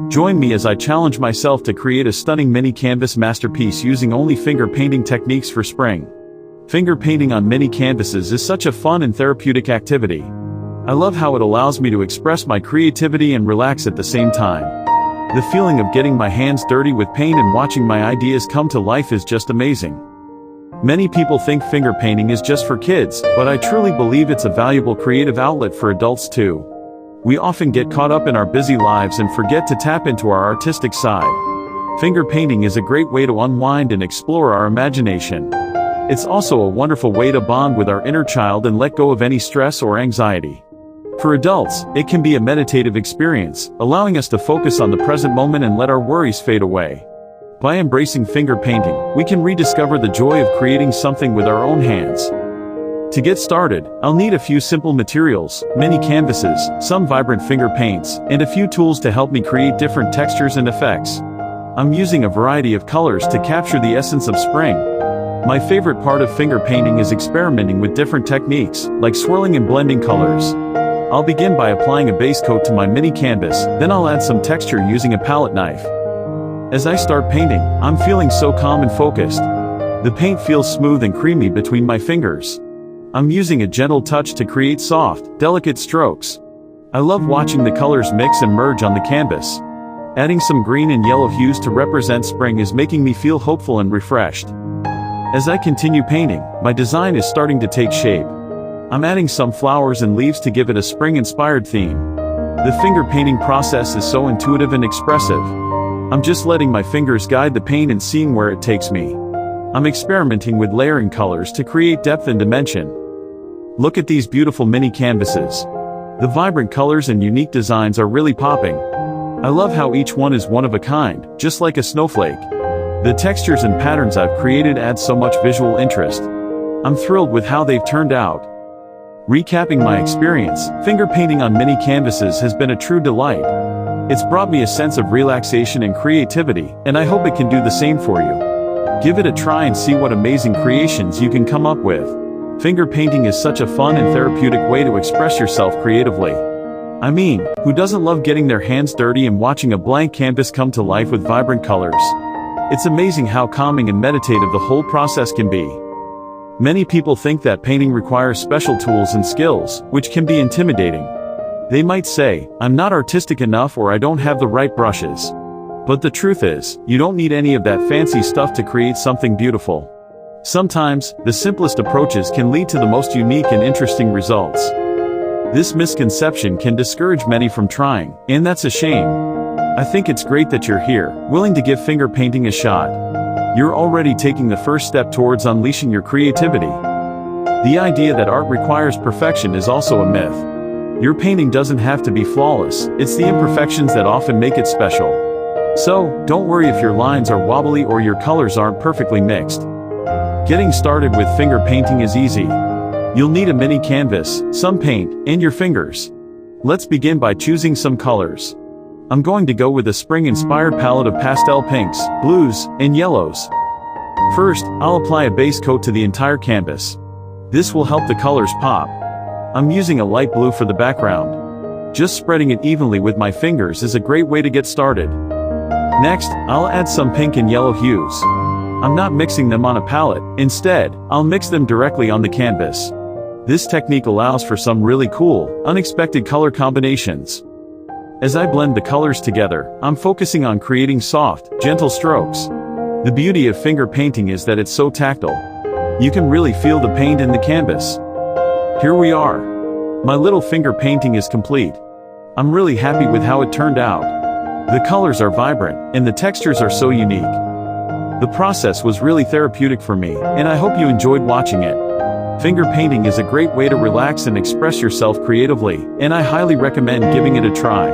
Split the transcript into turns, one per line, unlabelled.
Join me as I challenge myself to create a stunning mini canvas masterpiece using only finger painting techniques for spring. Finger painting on mini canvases is such a fun and therapeutic activity. I love how it allows me to express my creativity and relax at the same time. The feeling of getting my hands dirty with paint and watching my ideas come to life is just amazing. Many people think finger painting is just for kids, but I truly believe it's a valuable creative outlet for adults too. We often get caught up in our busy lives and forget to tap into our artistic side. Finger painting is a great way to unwind and explore our imagination. It's also a wonderful way to bond with our inner child and let go of any stress or anxiety. For adults, it can be a meditative experience, allowing us to focus on the present moment and let our worries fade away. By embracing finger painting, we can rediscover the joy of creating something with our own hands. To get started, I'll need a few simple materials, mini canvases, some vibrant finger paints, and a few tools to help me create different textures and effects. I'm using a variety of colors to capture the essence of spring. My favorite part of finger painting is experimenting with different techniques, like swirling and blending colors. I'll begin by applying a base coat to my mini canvas, then I'll add some texture using a palette knife. As I start painting, I'm feeling so calm and focused. The paint feels smooth and creamy between my fingers. I'm using a gentle touch to create soft, delicate strokes. I love watching the colors mix and merge on the canvas. Adding some green and yellow hues to represent spring is making me feel hopeful and refreshed. As I continue painting, my design is starting to take shape. I'm adding some flowers and leaves to give it a spring-inspired theme. The finger painting process is so intuitive and expressive. I'm just letting my fingers guide the paint and seeing where it takes me. I'm experimenting with layering colors to create depth and dimension. Look at these beautiful mini canvases. The vibrant colors and unique designs are really popping. I love how each one is one of a kind, just like a snowflake. The textures and patterns I've created add so much visual interest. I'm thrilled with how they've turned out. Recapping my experience, finger painting on mini canvases has been a true delight. It's brought me a sense of relaxation and creativity, and I hope it can do the same for you. Give it a try and see what amazing creations you can come up with. Finger painting is such a fun and therapeutic way to express yourself creatively. I mean, who doesn't love getting their hands dirty and watching a blank canvas come to life with vibrant colors? It's amazing how calming and meditative the whole process can be. Many people think that painting requires special tools and skills, which can be intimidating. They might say, "I'm not artistic enough," or "I don't have the right brushes." But the truth is, you don't need any of that fancy stuff to create something beautiful. Sometimes, the simplest approaches can lead to the most unique and interesting results. This misconception can discourage many from trying, and that's a shame. I think it's great that you're here, willing to give finger painting a shot. You're already taking the first step towards unleashing your creativity. The idea that art requires perfection is also a myth. Your painting doesn't have to be flawless, it's the imperfections that often make it special. So, don't worry if your lines are wobbly or your colors aren't perfectly mixed. Getting started with finger painting is easy. You'll need a mini canvas, some paint, and your fingers. Let's begin by choosing some colors. I'm going to go with a spring-inspired palette of pastel pinks, blues, and yellows. First, I'll apply a base coat to the entire canvas. This will help the colors pop. I'm using a light blue for the background. Just spreading it evenly with my fingers is a great way to get started. Next, I'll add some pink and yellow hues. I'm not mixing them on a palette, instead, I'll mix them directly on the canvas. This technique allows for some really cool, unexpected color combinations. As I blend the colors together, I'm focusing on creating soft, gentle strokes. The beauty of finger painting is that it's so tactile. You can really feel the paint in the canvas. Here we are. My little finger painting is complete. I'm really happy with how it turned out. The colors are vibrant, and the textures are so unique. The process was really therapeutic for me, and I hope you enjoyed watching it. Finger painting is a great way to relax and express yourself creatively, and I highly recommend giving it a try.